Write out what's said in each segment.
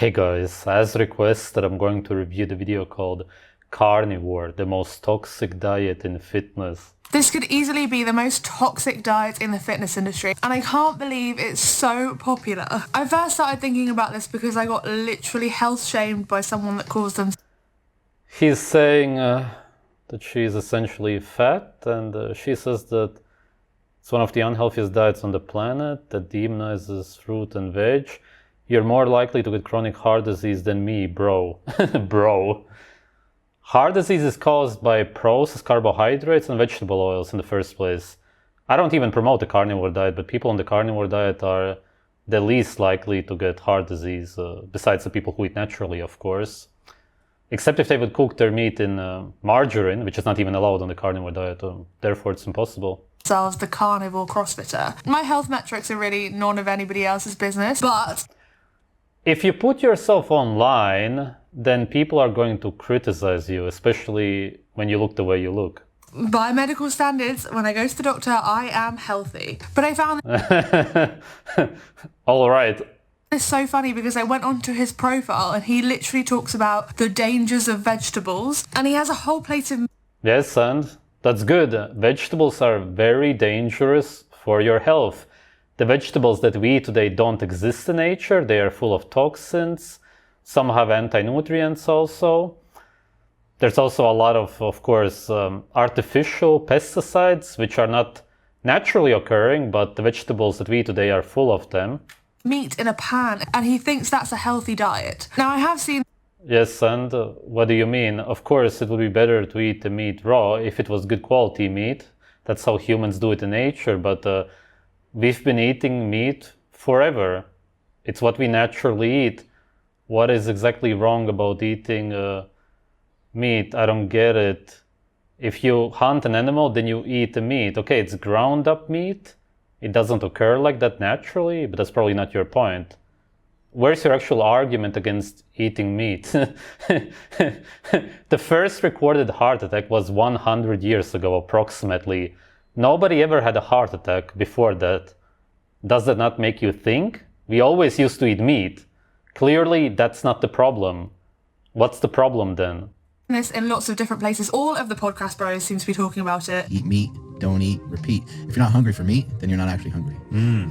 Hey guys, as requested, I'm going to review the video called Carnivore, the most toxic diet in fitness. This could easily be the most toxic diet in the fitness industry, and I can't believe it's so popular. I first started thinking about this because I got literally health shamed by someone that calls them. He's saying that she's essentially fat, and she says that it's one of the unhealthiest diets on the planet, that demonizes fruit and veg. You're more likely to get chronic heart disease than me, bro. Bro. Heart disease is caused by processed carbohydrates and vegetable oils in the first place. I don't even promote the carnivore diet, but people on the carnivore diet are the least likely to get heart disease, besides the people who eat naturally, of course. Except if they would cook their meat in margarine, which is not even allowed on the carnivore diet, therefore it's impossible. Themselves the carnivore CrossFitter. My health metrics are really none of anybody else's business, but if you put yourself online, then people are going to criticize you, especially when you look the way you look. by medical standards, when I go to the doctor, I am healthy. But I found All right. it's so funny because I went onto his profile and he literally talks about the dangers of vegetables, and he has a whole plate of. Yes, and that's good. Vegetables are very dangerous for your health. The vegetables that we eat today don't exist in nature. They are full of toxins. Some have anti-nutrients also. There's also a lot of course, artificial pesticides, which are not naturally occurring, but the vegetables that we eat today are full of them. Meat in a pan, and he thinks that's a healthy diet. Now, I have seen. Yes, and what do you mean? Of course, it would be better to eat the meat raw if it was good quality meat. That's how humans do it in nature, but we've been eating meat forever. It's what we naturally eat. What is exactly wrong about eating meat? I don't get it. If you hunt an animal, then you eat the meat. Okay, it's ground up meat. It doesn't occur like that naturally, but that's probably not your point. Where's your actual argument against eating meat? The first recorded heart attack was 100 years ago, approximately. Nobody ever had a heart attack before that. Does that not make you think? We always used to eat meat. Clearly, that's not the problem. What's the problem then? This in lots of different places. All of the podcast bros seem to be talking about it. Eat meat, don't eat, repeat. If you're not hungry for meat, then you're not actually hungry.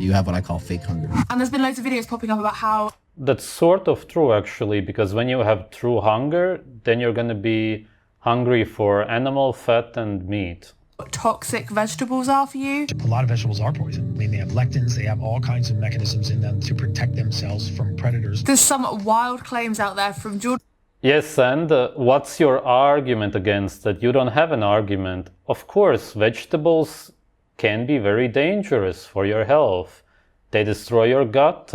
You have what I call fake hunger. And there's been loads of videos popping up about how That's sort of true, actually, because when you have true hunger, then you're going to be hungry for animal fat and meat. toxic vegetables are for you. A lot of vegetables are poison. I mean, they have lectins, they have all kinds of mechanisms in them to protect themselves from predators. There's some wild claims out there from Jordan. Yes, and what's your argument against that? You don't have an argument. Of course, vegetables can be very dangerous for your health. They destroy your gut.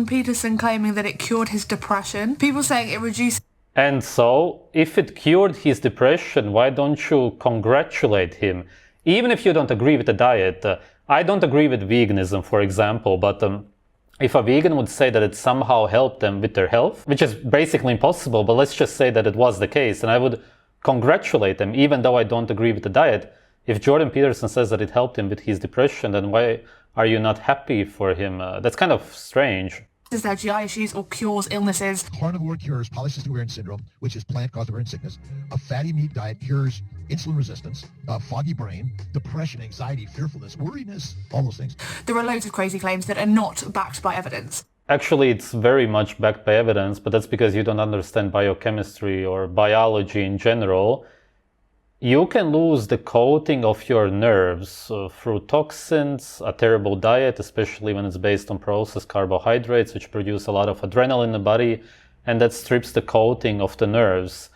Peterson claiming that it cured his depression. People saying it reduced. And so, if it cured his depression, why don't you congratulate him? Even if you don't agree with the diet. I don't agree with veganism, for example, but if a vegan would say that it somehow helped them with their health, which is basically impossible, but let's just say that it was the case, and I would congratulate them, even though I don't agree with the diet. If Jordan Peterson says that it helped him with his depression, then why are you not happy for him? That's kind of strange. Their GI issues or cures illnesses. Carnivore cures polycystic ovarian syndrome, which is plant-caused ovarian sickness. A fatty meat diet cures insulin resistance, foggy brain, depression, anxiety, fearfulness, worriness, all those things. There are loads of crazy claims that are not backed by evidence. Actually, it's very much backed by evidence, but that's because you don't understand biochemistry or biology in general. You can lose the coating of your nerves through toxins, a terrible diet, especially when it's based on processed carbohydrates, which produce a lot of adrenaline in the body, and that strips the coating of the nerves.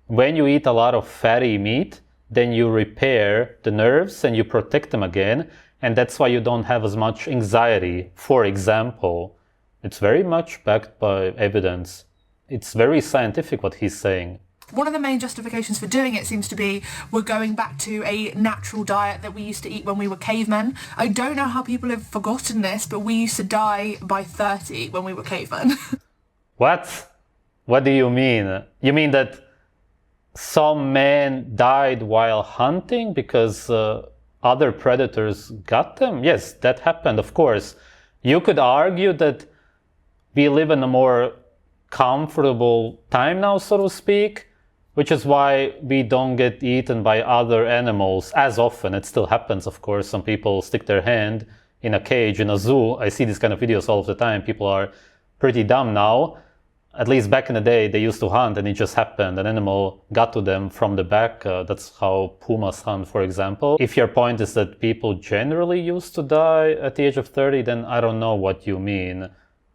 When you eat a lot of fatty meat, then you repair the nerves and you protect them again, and that's why you don't have as much anxiety, for example. It's very much backed by evidence. It's very scientific what he's saying. One of the main justifications for doing it seems to be we're going back to a natural diet that we used to eat when we were cavemen. I don't know how people have forgotten this, but we used to die by 30 when we were cavemen. What? What do you mean? You mean that some men died while hunting because other predators got them? Yes, that happened, of course. You could argue that we live in a more comfortable time now, so to speak, which is why we don't get eaten by other animals as often. It still happens, of course. Some people stick their hand in a cage in a zoo. I see these kind of videos all of the time. People are pretty dumb now. At least back in the day, they used to hunt and it just happened. An animal got to them from the back. That's how pumas hunt, for example. If your point is that people generally used to die at the age of 30, then I don't know what you mean.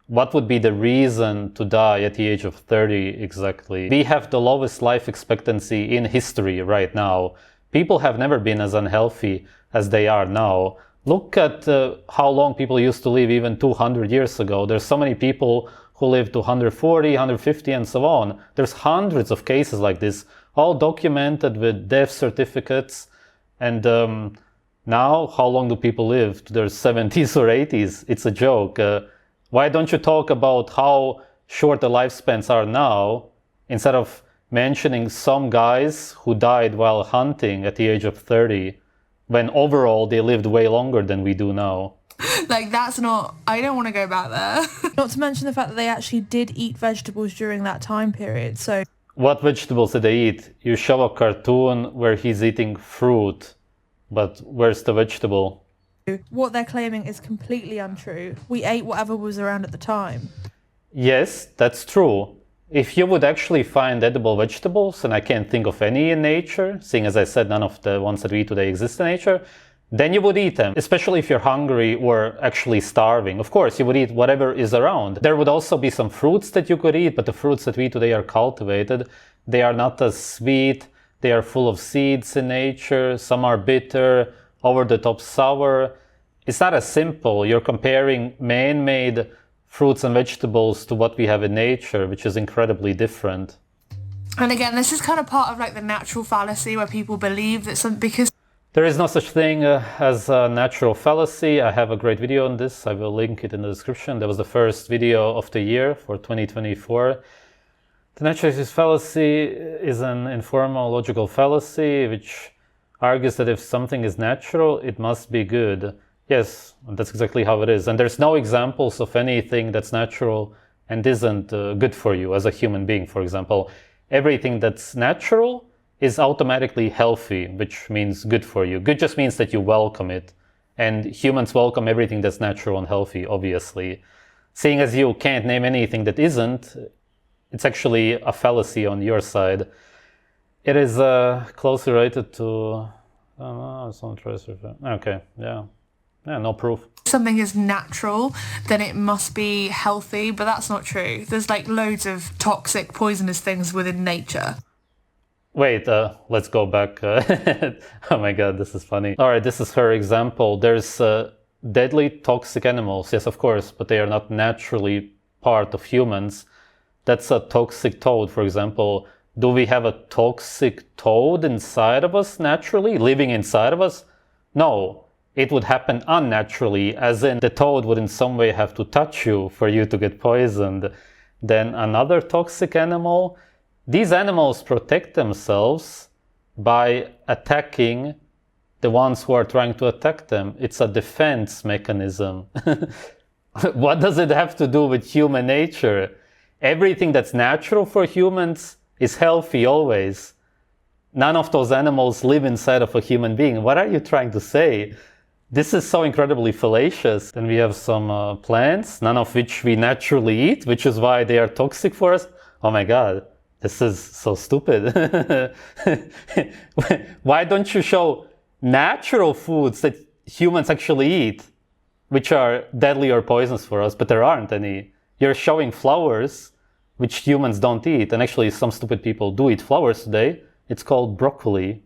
What would be the reason to die at the age of 30 exactly? We have the lowest life expectancy in history right now. People have never been as unhealthy as they are now. Look at how long people used to live even 200 years ago. There's so many people who lived to 140, 150 and so on. There's hundreds of cases like this, all documented with death certificates. And now, how long do people live? To their 70s or 80s? It's a joke. Why don't you talk about how short the lifespans are now, instead of mentioning some guys who died while hunting at the age of 30, when overall they lived way longer than we do now? Like, that's not... I don't want to go back there. Not to mention the fact that they actually did eat vegetables during that time period, so... What vegetables did they eat? You show a cartoon where he's eating fruit, but where's the vegetable? What they're claiming is completely untrue. We ate whatever was around at the time. Yes, that's true. If you would actually find edible vegetables, and I can't think of any in nature, seeing as I said none of the ones that we eat today exist in nature, then you would eat them, especially if you're hungry or actually starving. Of course, you would eat whatever is around. There would also be some fruits that you could eat, but the fruits that we eat today are cultivated. They are not as sweet. They are full of seeds in nature. Some are bitter, over-the-top sour. It's not as simple. You're comparing man-made fruits and vegetables to what we have in nature, which is incredibly different. And again, this is kind of part of like the natural fallacy where people believe that because there is no such thing as a natural fallacy. I have a great video on this. I will link it in the description. That was the first video of the year for 2024. The naturalist fallacy is an informal logical fallacy which argues that if something is natural, it must be good. Yes, that's exactly how it is. And there's no examples of anything that's natural and isn't good for you as a human being, for example. Everything that's natural is automatically healthy, which means good for you. Good just means that you welcome it. And humans welcome everything that's natural and healthy, obviously. Seeing as you can't name anything that isn't, it's actually a fallacy on your side. It is closely related to... Okay, yeah. Yeah, no proof. Something is natural, then it must be healthy, but that's not true. There's like loads of toxic, poisonous things within nature. Wait, let's go back. Oh my god, this is funny. All right, this is her example. There's deadly toxic animals. Yes, of course, but they are not naturally part of humans. That's a toxic toad, for example. Do we have a toxic toad inside of us naturally, living inside of us? No, it would happen unnaturally, as in the toad would in some way have to touch you for you to get poisoned. Then another toxic animal. These animals protect themselves by attacking the ones who are trying to attack them. It's a defense mechanism. What does it have to do with human nature? Everything that's natural for humans is healthy always. None of those animals live inside of a human being. What are you trying to say? This is so incredibly fallacious. Then we have some plants, none of which we naturally eat, which is why they are toxic for us. Oh my god. This is so stupid. Why don't you show natural foods that humans actually eat, which are deadly or poisonous for us, but there aren't any. You're showing flowers, which humans don't eat. And actually, some stupid people do eat flowers today. It's called broccoli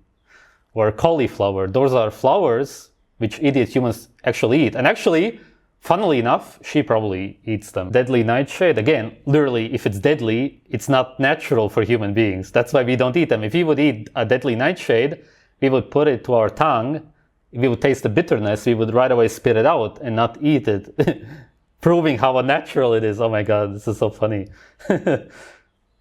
or cauliflower. Those are flowers which idiot humans actually eat. And actually, funnily enough, she probably eats them. Deadly nightshade, again, literally, if it's deadly, it's not natural for human beings. That's why we don't eat them. If we would eat a deadly nightshade, we would put it to our tongue, we would taste the bitterness, we would right away spit it out and not eat it. Proving how unnatural it is. Oh my god, this is so funny.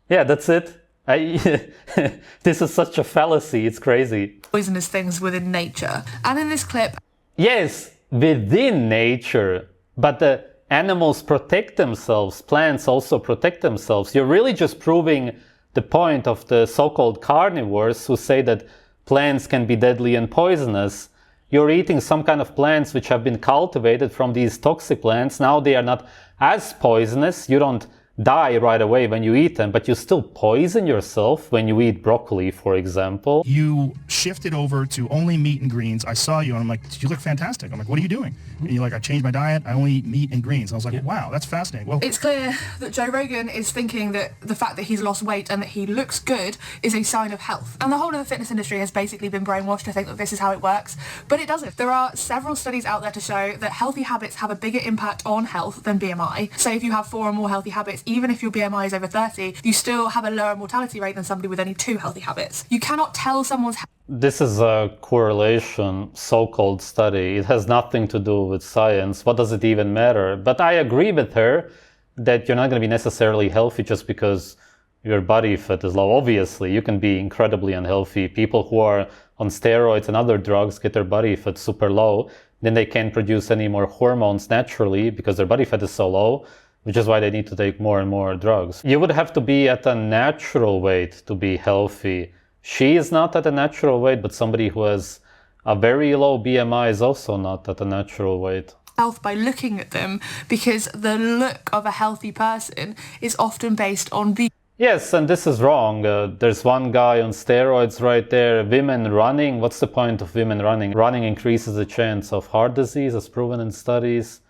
Yeah, that's it. This is such a fallacy, it's crazy. Poisonous things within nature. And in this clip... Yes, within nature. But animals protect themselves, plants also protect themselves. You're really just proving the point of the so-called carnivores who say that plants can be deadly and poisonous. You're eating some kind of plants which have been cultivated from these toxic plants. Now they are not as poisonous. You don't die right away when you eat them, but you still poison yourself when you eat broccoli, for example. You shifted over to only meat and greens. I saw you and I'm like, you look fantastic. I'm like, what are you doing? And you're like, I changed my diet. I only eat meat and greens. And I was like, wow, that's fascinating. Well, It's clear that Joe Rogan is thinking that the fact that he's lost weight and that he looks good is a sign of health. And the whole of the fitness industry has basically been brainwashed to think that this is how it works. But it doesn't. There are several studies out there to show that healthy habits have a bigger impact on health than BMI. So if you have 4 or more healthy habits, even if your BMI is over 30, you still have a lower mortality rate than somebody with only 2 healthy habits. You cannot tell someone's This is a correlation, so-called study. It has nothing to do with science. What does it even matter? But I agree with her that you're not going to be necessarily healthy just because your body fat is low. Obviously, you can be incredibly unhealthy. People who are on steroids and other drugs get their body fat super low. Then they can't produce any more hormones naturally because their body fat is so low, which is why they need to take more and more drugs. You would have to be at a natural weight to be healthy. She is not at a natural weight, but somebody who has a very low BMI is also not at a natural weight. health by looking at them, because the look of a healthy person is often based on Yes, and this is wrong. There's one guy on steroids right there. Women running, what's the point of women running? Running increases the chance of heart disease, as proven in studies.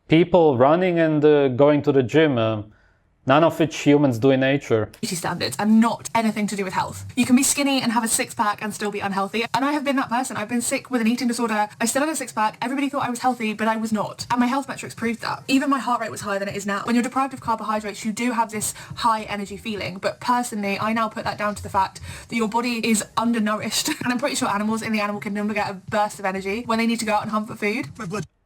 People running and going to the gym, none of which humans do in nature. beauty standards and not anything to do with health. You can be skinny and have a six-pack and still be unhealthy. And I have been that person. I've been sick with an eating disorder. I still had a six-pack. Everybody thought I was healthy, but I was not. And my health metrics proved that. Even my heart rate was higher than it is now. When you're deprived of carbohydrates, you do have this high energy feeling. But personally, I now put that down to the fact that your body is undernourished. And I'm pretty sure animals in the animal kingdom will get a burst of energy when they need to go out and hunt for food.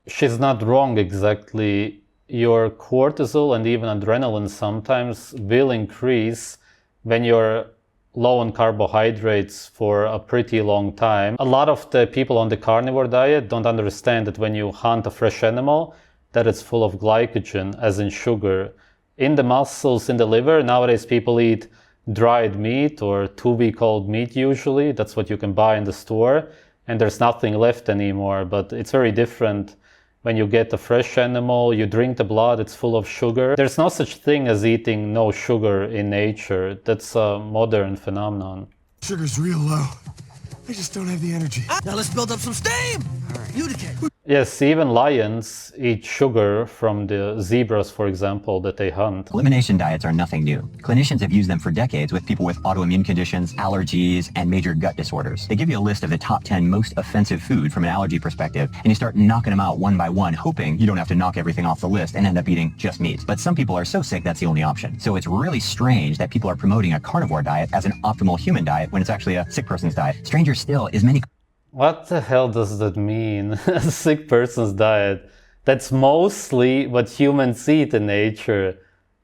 She's not wrong exactly. Your cortisol and even adrenaline sometimes will increase when you're low on carbohydrates for a pretty long time. A lot of the people on the carnivore diet don't understand that when you hunt a fresh animal, that it's full of glycogen, as in sugar. In the muscles, in the liver, nowadays people eat dried meat or 2-week-old meat usually. That's what you can buy in the store. And there's nothing left anymore, but it's very different. When you get a fresh animal, you drink the blood, it's full of sugar. There's no such thing as eating no sugar in nature. That's a modern phenomenon. Sugar's real low. I just don't have the energy. Now let's build up some steam! Alright, Yes, even lions eat sugar from the zebras, for example, that they hunt. Elimination diets are nothing new. Clinicians have used them for decades with people with autoimmune conditions, allergies, and major gut disorders. They give you a list of the top 10 most offensive food from an allergy perspective, and you start knocking them out one by one, hoping you don't have to knock everything off the list and end up eating just meat. But some people are so sick that's the only option. So it's really strange that people are promoting a carnivore diet as an optimal human diet when it's actually a sick person's diet. Stranger still is many... What the hell does that mean? A sick person's diet. That's mostly what humans eat in nature.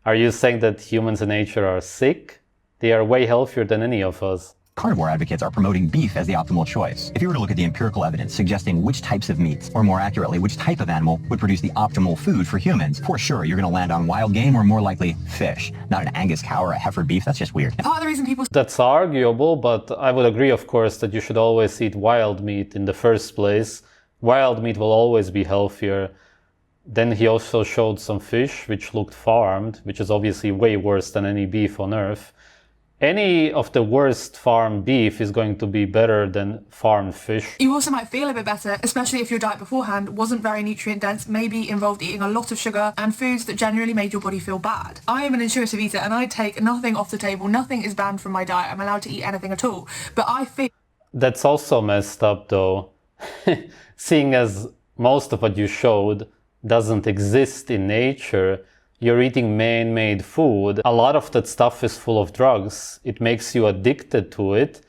Are you saying that humans in nature are sick? They are way healthier than any of us. Carnivore advocates are promoting beef as the optimal choice. If you were to look at the empirical evidence suggesting which types of meats, or more accurately, which type of animal would produce the optimal food for humans, for sure you're going to land on wild game or more likely fish. Not an Angus cow or a heifer beef, that's just weird. Part of the reason people That's arguable, but I would agree, of course, that you should always eat wild meat in the first place. Wild meat will always be healthier. Then he also showed some fish which looked farmed, which is obviously way worse than any beef on earth. Any of the worst farmed beef is going to be better than farmed fish. You also might feel a bit better, especially if your diet beforehand wasn't very nutrient dense, maybe involved eating a lot of sugar and foods that generally made your body feel bad. I am an intuitive eater and I take nothing off the table. Nothing is banned from my diet. I'm allowed to eat anything at all. But I feel... That's also messed up though. Seeing as most of what you showed doesn't exist in nature, you're eating man-made food. A lot of that stuff is full of drugs. It makes you addicted to it.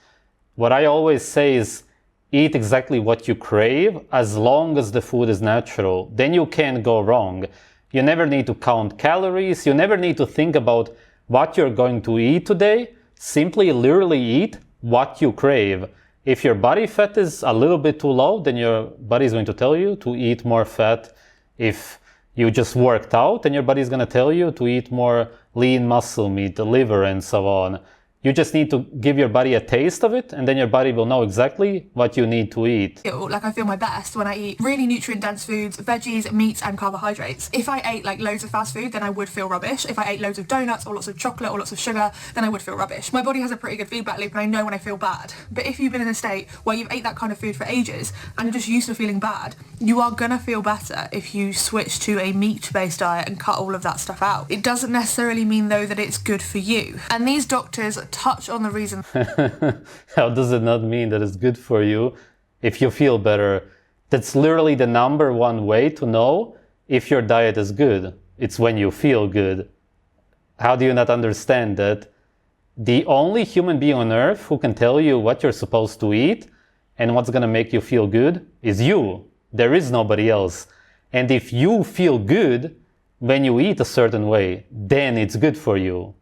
What I always say is eat exactly what you crave as long as the food is natural. Then you can't go wrong. You never need to count calories. You never need to think about what you're going to eat today. Simply literally eat what you crave. If your body fat is a little bit too low, then your body is going to tell you to eat more fat. If you just worked out and your body's going to tell you to eat more lean muscle meat, the liver and so on. You just need to give your body a taste of it, and then your body will know exactly what you need to eat. Like I feel my best when I eat really nutrient-dense foods, veggies, meats and carbohydrates. If I ate like loads of fast food, then I would feel rubbish. If I ate loads of donuts or lots of chocolate or lots of sugar, then I would feel rubbish. My body has a pretty good feedback loop and I know when I feel bad. But if you've been in a state where you've ate that kind of food for ages and you're just used to feeling bad, you are gonna feel better if you switch to a meat-based diet and cut all of that stuff out. It doesn't necessarily mean though that it's good for you. And these doctors touch on the reason. How does it not mean that it's good for you if you feel better? That's literally the number one way to know if your diet is good. It's when you feel good. How do you not understand that? The only human being on earth who can tell you what you're supposed to eat and what's gonna make you feel good is you. There is nobody else. And if you feel good when you eat a certain way, then it's good for you.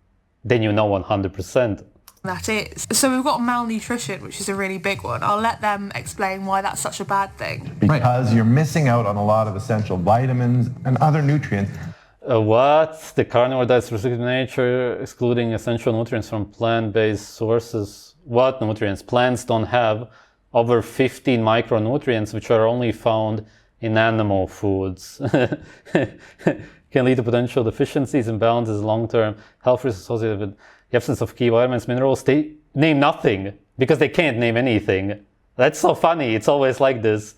Then you know 100%. That is. So we've got malnutrition, which is a really big one. I'll let them explain why that's such a bad thing. Because you're missing out on a lot of essential vitamins and other nutrients. What? The carnivore diet's restricted in nature, excluding essential nutrients from plant-based sources. What nutrients? Plants don't have over 15 micronutrients, which are only found in animal foods. Can lead to potential deficiencies, imbalances, long-term health risks associated with the absence of key vitamins, minerals. They name nothing because they can't name anything. That's so funny. It's always like this.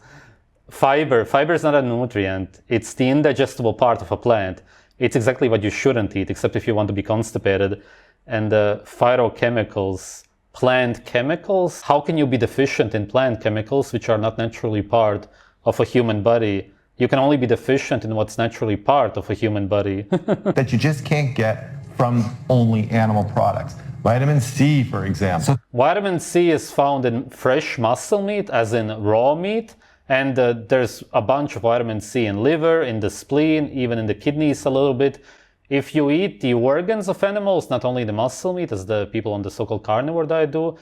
Fiber. Fiber is not a nutrient. It's the indigestible part of a plant. It's exactly what you shouldn't eat, except if you want to be constipated. And phytochemicals, plant chemicals. How can you be deficient in plant chemicals, which are not naturally part of a human body? You can only be deficient in what's naturally part of a human body. That you just can't get from only animal products. Vitamin C, for example. Vitamin C is found in fresh muscle meat, as in raw meat, and there's a bunch of vitamin C in liver, in the spleen, even in the kidneys a little bit. If you eat the organs of animals, not only the muscle meat, as the people on the so-called carnivore diet do,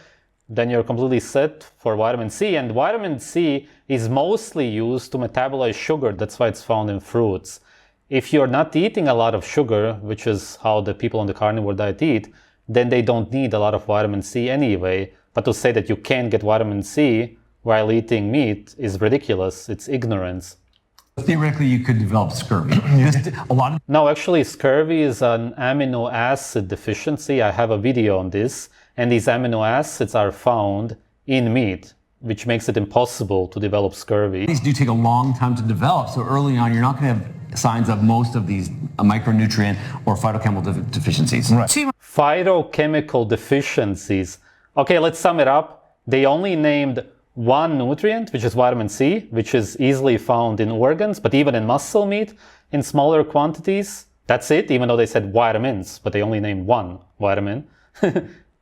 then you're completely set for vitamin C. And vitamin C is mostly used to metabolize sugar. That's why it's found in fruits. If you're not eating a lot of sugar, which is how the people on the carnivore diet eat, then they don't need a lot of vitamin C anyway. But to say that you can't get vitamin C while eating meat is ridiculous. It's ignorance. Theoretically, you could develop scurvy. No, actually, scurvy is an amino acid deficiency. I have a video on this. And these amino acids are found in meat, which makes it impossible to develop scurvy. These do take a long time to develop, so early on you're not going to have signs of most of these micronutrient or phytochemical deficiencies. Right. Phytochemical deficiencies. Okay, let's sum it up. They only named one nutrient, which is vitamin C, which is easily found in organs, but even in muscle meat in smaller quantities. That's it, even though they said vitamins, but they only named one vitamin.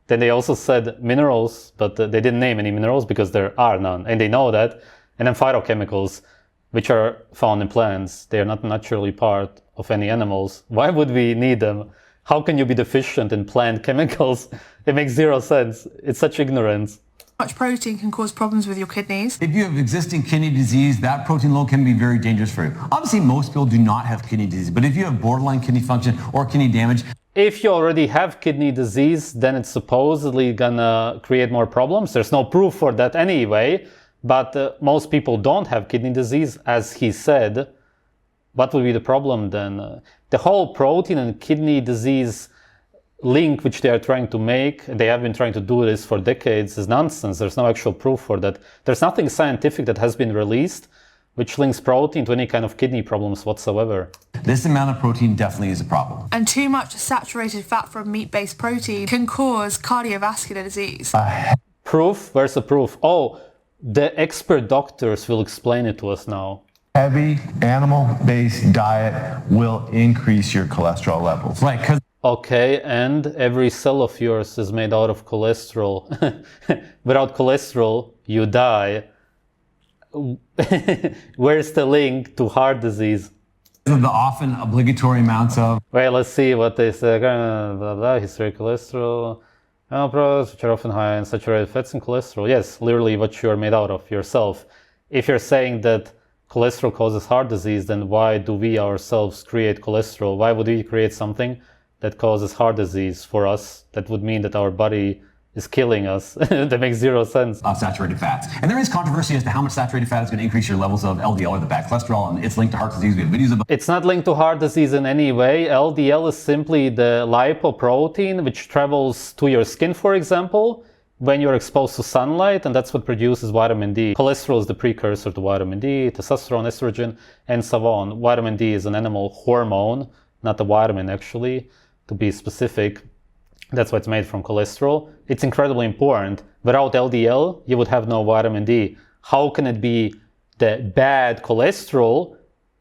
Then they also said minerals, but they didn't name any minerals because there are none, and they know that. And then phytochemicals, which are found in plants. They are not naturally part of any animals. Why would we need them? How can you be deficient in plant chemicals? It makes zero sense. It's such ignorance. Much protein can cause problems with your kidneys. If you have existing kidney disease, that protein load can be very dangerous for you. Obviously, most people do not have kidney disease, but if you have borderline kidney function or kidney damage, if you already have kidney disease, then it's supposedly gonna create more problems. There's no proof for that anyway, but most people don't have kidney disease, as he said. What would be the problem then? The whole protein and kidney disease link which they are trying to make, they have been trying to do this for decades, is nonsense. There's no actual proof for that. There's nothing scientific that has been released which links protein to any kind of kidney problems whatsoever. This amount of protein definitely is a problem. And too much saturated fat from meat-based protein can cause cardiovascular disease. Proof? Where's the proof? Oh, the expert doctors will explain it to us now. Heavy animal-based diet will increase your cholesterol levels. Right, because okay, and every cell of yours is made out of cholesterol. Without cholesterol, you die. Where's the link to heart disease? the often obligatory amounts of... Wait, let's see what they say. Blah, blah, history cholesterol. Animal products, which are often high in saturated fats and cholesterol. Yes, literally what you're made out of yourself. If you're saying that cholesterol causes heart disease, then why do we ourselves create cholesterol? Why would we create something that causes heart disease for us? That would mean that our body is killing us. That makes zero sense. Of saturated fats. And there is controversy as to how much saturated fat is going to increase your levels of LDL or the bad cholesterol, and it's linked to heart disease. We have videos about It's not linked to heart disease in any way. LDL is simply the lipoprotein which travels to your skin, for example, when you're exposed to sunlight, and that's what produces vitamin D. Cholesterol is the precursor to vitamin D, testosterone, estrogen, and so on. Vitamin D is an animal hormone, not a vitamin actually, to be specific. That's why it's made from cholesterol. It's incredibly important. Without LDL, you would have no vitamin D. How can it be the bad cholesterol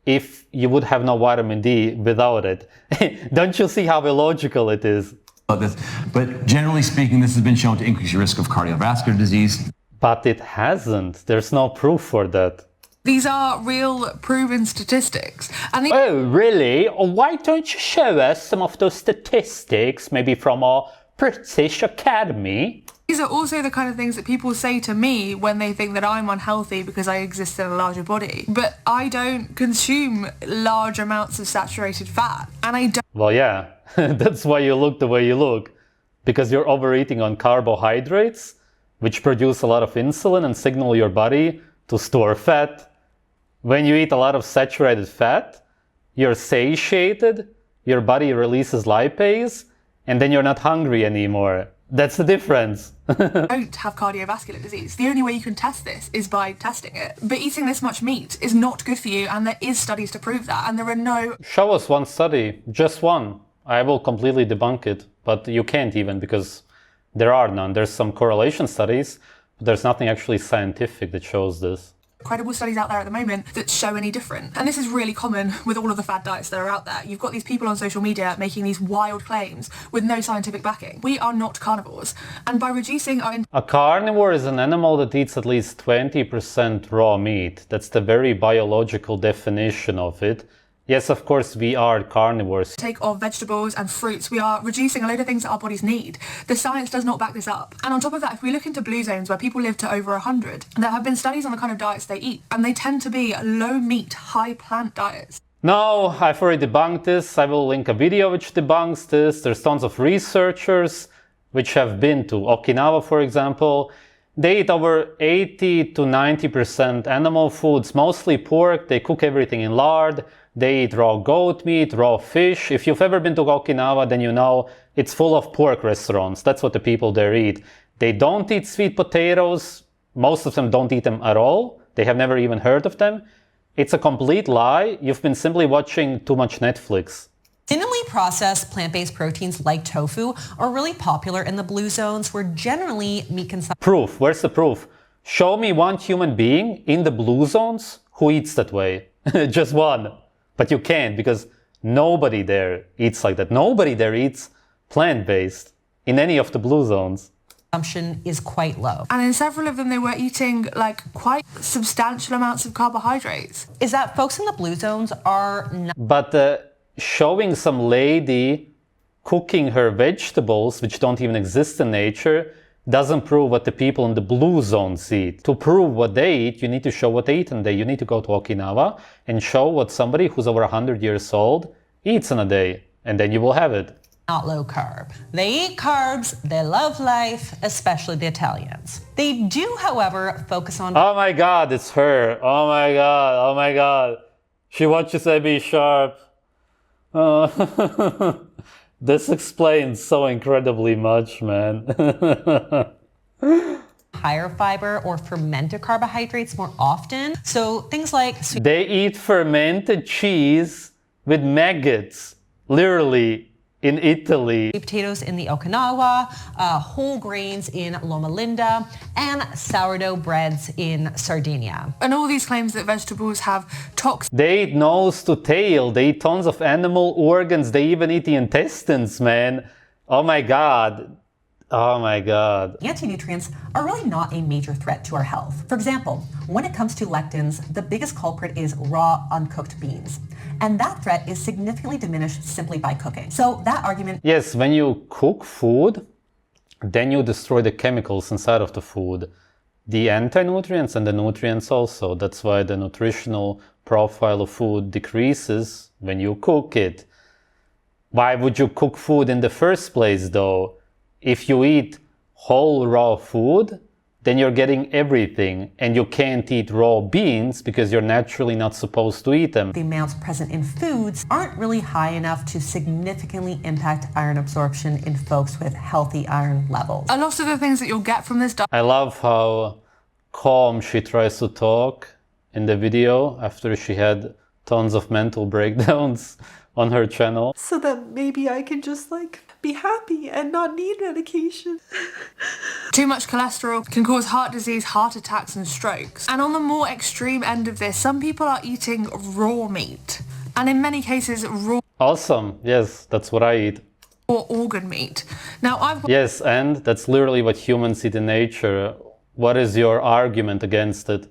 if you would have no vitamin D without it? Don't you see how illogical it is? this. But generally speaking, this has been shown to increase your risk of cardiovascular disease. But it hasn't. There's no proof for that. These are real proven statistics. And Oh, really? Why don't you show us some of those statistics, maybe from our British Academy? these are also the kind of things that people say to me when they think that I'm unhealthy because I exist in a larger body. But I don't consume large amounts of saturated fat. And I don't... Well, yeah, that's why you look the way you look. Because you're overeating on carbohydrates, which produce a lot of insulin and signal your body to store fat. When you eat a lot of saturated fat, you're satiated, your body releases lipase, and then you're not hungry anymore. That's the difference. don't have cardiovascular disease. The only way you can test this is by testing it. But eating this much meat is not good for you, and there is studies to prove that, and there are no... Show us one study, just one. I will completely debunk it, but you can't even, because there are none. There's some correlation studies, but there's nothing actually scientific that shows this. Credible studies out there at the moment that show any different. And this is really common with all of the fad diets that are out there. You've got these people on social media making these wild claims with no scientific backing. We are not carnivores. And by reducing our... A carnivore is an animal that eats at least 20% raw meat. That's the very biological definition of it. Yes, of course, we are carnivores. Take of vegetables and fruits, we are reducing a load of things that our bodies need. The science does not back this up. And on top of that, if we look into blue zones where people live to over 100, there have been studies on the kind of diets they eat, and they tend to be low meat, high plant diets. No, I've already debunked this. I will link a video which debunks this. There's tons of researchers which have been to Okinawa, for example. They eat over 80 to 90% animal foods, mostly pork. They cook everything in lard. They eat raw goat meat, raw fish. If you've ever been to Okinawa, then you know it's full of pork restaurants. That's what the people there eat. They don't eat sweet potatoes. Most of them don't eat them at all. They have never even heard of them. It's a complete lie. You've been simply watching too much Netflix. Minimally processed plant-based proteins like tofu are really popular in the blue zones where generally meat consumption... Proof. Where's the proof? Show me one human being in the blue zones who eats that way. Just one. But you can't, because nobody there eats like that. Nobody there eats plant-based in any of the blue zones. Consumption is quite low. And in several of them, they were eating like quite substantial amounts of carbohydrates. Is that folks in the blue zones are not... But showing some lady cooking her vegetables, which don't even exist in nature, doesn't prove what the people in the blue zones eat. To prove what they eat, you need to show what they eat in a day. You need to go to Okinawa and show what somebody who's over 100 years old eats in a day, and then you will have it. Not low carb. They eat carbs, they love life, especially the Italians. They do, however, focus on... Oh my God, it's her. Oh my God, oh my God. She watches AB Sharp. This explains so incredibly much, man. Higher fiber or fermented carbohydrates more often. So things like... They eat fermented cheese with maggots, literally, in Italy. Sweet potatoes in the Okinawa, whole grains in Loma Linda, and sourdough breads in Sardinia. And all these claims that vegetables have toxins. They eat nose to tail. They eat tons of animal organs. They even eat the intestines, man. Oh my God. Oh my God. Anti-nutrients are really not a major threat to our health. For example, when it comes to lectins, the biggest culprit is raw, uncooked beans. And that threat is significantly diminished simply by cooking. So that argument... Yes, when you cook food, then you destroy the chemicals inside of the food. the anti-nutrients and the nutrients also. That's why the nutritional profile of food decreases when you cook it. Why would you cook food in the first place though? If you eat whole raw food, then you're getting everything, and you can't eat raw beans because you're naturally not supposed to eat them. The amounts present in foods aren't really high enough to significantly impact iron absorption in folks with healthy iron levels. A lot of the things that you'll get from this diet. I love how calm she tries to talk in the video after she had tons of mental breakdowns on her channel. So that maybe I can just be happy and not need medication. Too much cholesterol can cause heart disease, heart attacks and strokes. And on the more extreme end of this, some people are eating raw meat. And in many cases, raw Awesome. Yes, that's what I eat. or organ meat. Now I've Yes, and that's literally what humans eat in nature. What is your argument against it?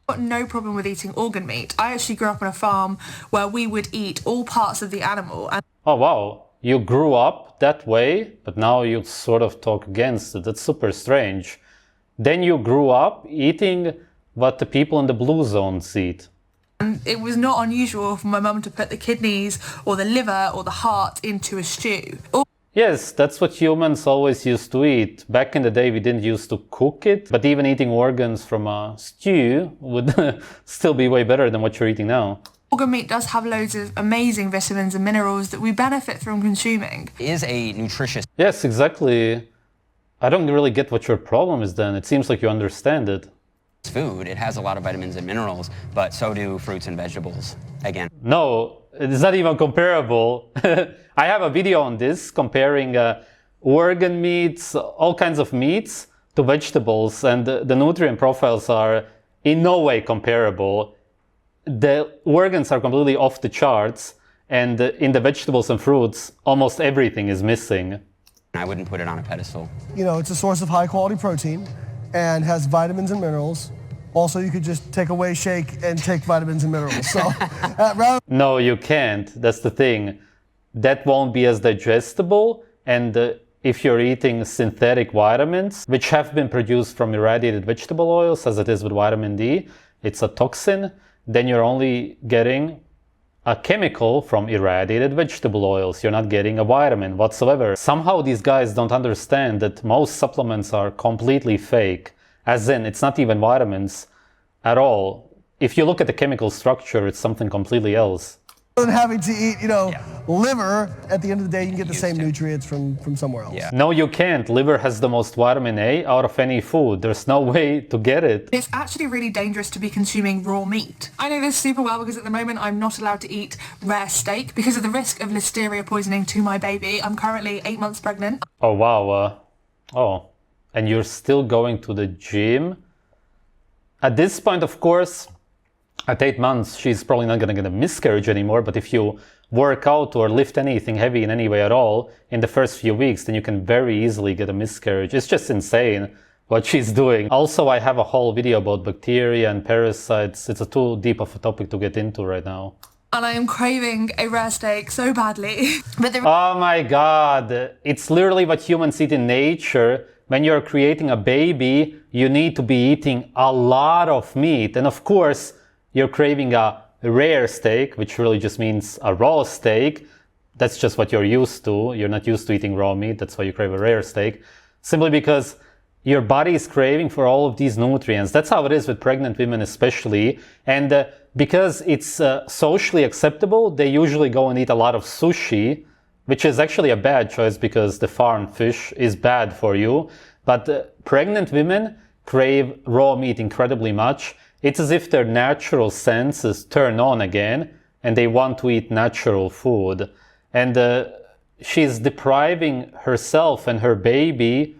got no problem with eating organ meat. I actually grew up on a farm where we would eat all parts of the animal. And Oh wow, you grew up that way, but now you sort of talk against it. That's super strange. Then you grew up eating what the people in the blue zones eat. And it was not unusual for my mum to put the kidneys or the liver or the heart into a stew. Yes, that's what humans always used to eat. Back in the day, we didn't used to cook it, but even eating organs from a stew would still be way better than what you're eating now. Organ meat does have loads of amazing vitamins and minerals that we benefit from consuming. Is a nutritious Yes, exactly. I don't really get what your problem is then. It seems like you understand it. food. It has a lot of vitamins and minerals, but so do fruits and vegetables. Again. No, it's not even comparable. I have a video on this comparing organ meats, all kinds of meats to vegetables, and the nutrient profiles are in no way comparable. The organs are completely off the charts, and in the vegetables and fruits, almost everything is missing. I wouldn't put it on a pedestal. You know, it's a source of high quality protein and has vitamins and minerals. Also, you could just take a whey shake and take vitamins and minerals. So, No, you can't. That's the thing. That won't be as digestible, and if you're eating synthetic vitamins, which have been produced from irradiated vegetable oils, as it is with vitamin D, it's a toxin, then you're only getting a chemical from irradiated vegetable oils. You're not getting a vitamin whatsoever. Somehow these guys don't understand that most supplements are completely fake. As in, it's not even vitamins at all. If you look at the chemical structure, it's something completely else. than having to eat, liver, at the end of the day, you can get the same nutrients from somewhere else. Yeah. No, you can't. Liver has the most vitamin A out of any food. There's no way to get it. It's actually really dangerous to be consuming raw meat. I know this super well because at the moment I'm not allowed to eat rare steak because of the risk of listeria poisoning to my baby. I'm currently 8 months pregnant. Oh, wow. And you're still going to the gym? At this point, of course, at 8 months, she's probably not going to get a miscarriage anymore, but if you work out or lift anything heavy in any way at all in the first few weeks, then you can very easily get a miscarriage. It's just insane what she's doing. Also, I have a whole video about bacteria and parasites. It's too deep of a topic to get into right now. And I am craving a rare steak so badly. Oh my god, it's literally what humans eat in nature. When you're creating a baby, you need to be eating a lot of meat. And of course, you're craving a rare steak, which really just means a raw steak. That's just what you're used to. You're not used to eating raw meat. That's why you crave a rare steak. Simply because your body is craving for all of these nutrients. That's how it is with pregnant women especially. And because it's socially acceptable, they usually go and eat a lot of sushi, which is actually a bad choice because the farm fish is bad for you. But pregnant women crave raw meat incredibly much. It's as if their natural senses turn on again and they want to eat natural food. And she's depriving herself and her baby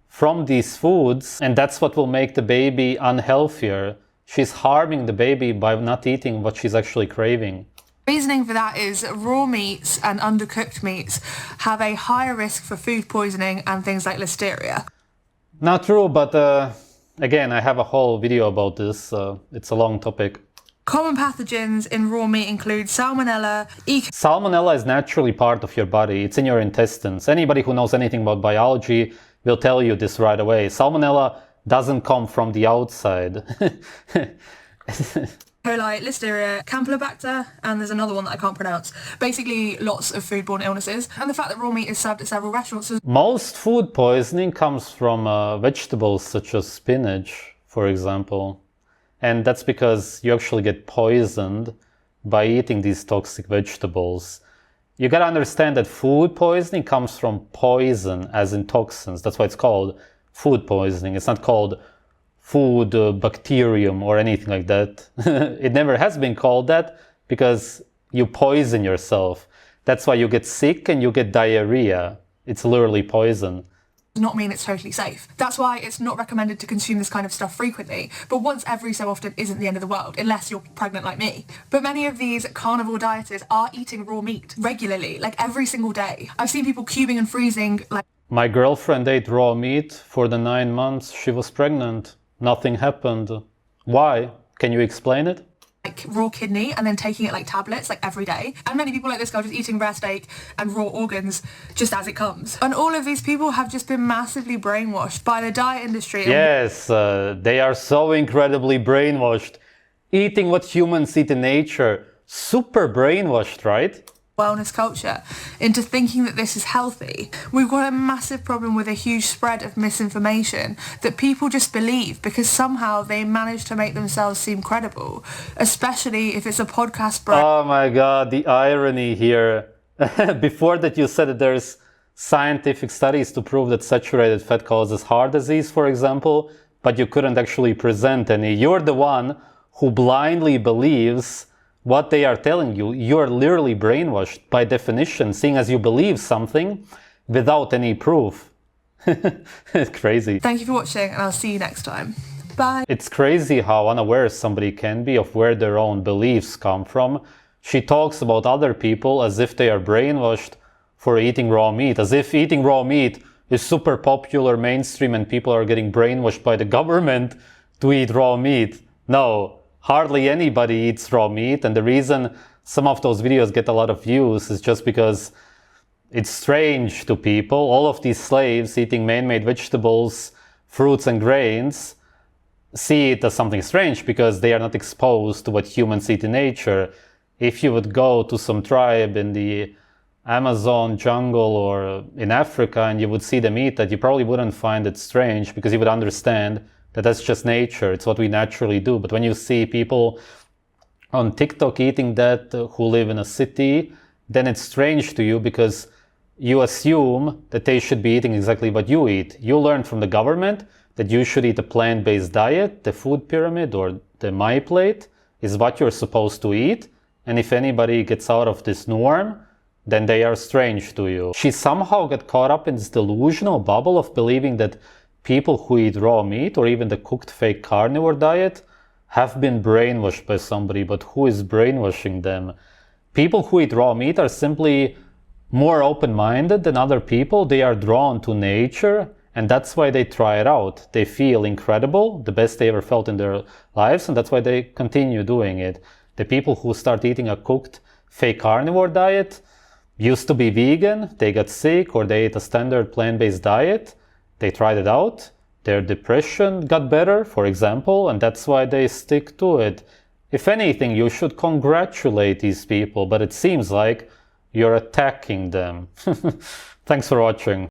from these foods, and that's what will make the baby unhealthier. She's harming the baby by not eating what she's actually craving. Reasoning for that is raw meats and undercooked meats have a higher risk for food poisoning and things like listeria. Not true, but again, I have a whole video about this. It's a long topic. Common pathogens in raw meat include Salmonella, Salmonella is naturally part of your body. It's in your intestines. Anybody who knows anything about biology will tell you this right away. Salmonella doesn't come from the outside. Coli, Listeria, Campylobacter, and there's another one that I can't pronounce. Basically, lots of foodborne illnesses. And the fact that raw meat is served at several restaurants. Most food poisoning comes from vegetables such as spinach, for example. And that's because you actually get poisoned by eating these toxic vegetables. You gotta understand that food poisoning comes from poison, as in toxins. That's why it's called food poisoning. It's not called food bacterium or anything like that. It never has been called that because you poison yourself. That's why you get sick and you get diarrhea. It's literally poison. Does not mean it's totally safe. That's why it's not recommended to consume this kind of stuff frequently, but once every so often isn't the end of the world, unless you're pregnant like me. But many of these carnivore dieters are eating raw meat regularly, like every single day. I've seen people cubing and freezing like... My girlfriend ate raw meat for the 9 months she was pregnant. Nothing happened. Why? Can you explain it? Like raw kidney and then taking it like tablets like every day. And many people like this girl just eating rare steak and raw organs just as it comes. And all of these people have just been massively brainwashed by the diet industry. Yes, they are so incredibly brainwashed. Eating what humans eat in nature. Super brainwashed, right? Wellness culture into thinking that this is healthy. We've got a massive problem with a huge spread of misinformation that people just believe because somehow they manage to make themselves seem credible, especially if it's a podcast brand. Oh my god, the irony here. Before that you said that there's scientific studies to prove that saturated fat causes heart disease, for example, but you couldn't actually present any. You're the one who blindly believes what they are telling you. You're literally brainwashed by definition, seeing as you believe something without any proof. It's crazy. Thank you for watching and I'll see you next time. Bye. It's crazy how unaware somebody can be of where their own beliefs come from. She talks about other people as if they are brainwashed for eating raw meat, as if eating raw meat is super popular, mainstream, and people are getting brainwashed by the government to eat raw meat. No. Hardly anybody eats raw meat, and the reason some of those videos get a lot of views is just because it's strange to people. All of these slaves eating man-made vegetables, fruits and grains see it as something strange because they are not exposed to what humans eat in nature. If you would go to some tribe in the Amazon jungle or in Africa and you would see them eat that, you probably wouldn't find it strange because you would understand that that's just nature. It's what we naturally do. But when you see people on TikTok eating that who live in a city, then it's strange to you because you assume that they should be eating exactly what you eat. You learn from the government that you should eat a plant-based diet. The food pyramid or the My Plate is what you're supposed to eat. And if anybody gets out of this norm, then they are strange to you. She somehow got caught up in this delusional bubble of believing that people who eat raw meat or even the cooked fake carnivore diet have been brainwashed by somebody, but who is brainwashing them? People who eat raw meat are simply more open-minded than other people. They are drawn to nature and that's why they try it out. They feel incredible, the best they ever felt in their lives, and that's why they continue doing it. The people who start eating a cooked fake carnivore diet used to be vegan, they got sick or they ate a standard plant-based diet. They tried it out, their depression got better, for example, and that's why they stick to it. If anything, you should congratulate these people, but it seems like you're attacking them. Thanks for watching.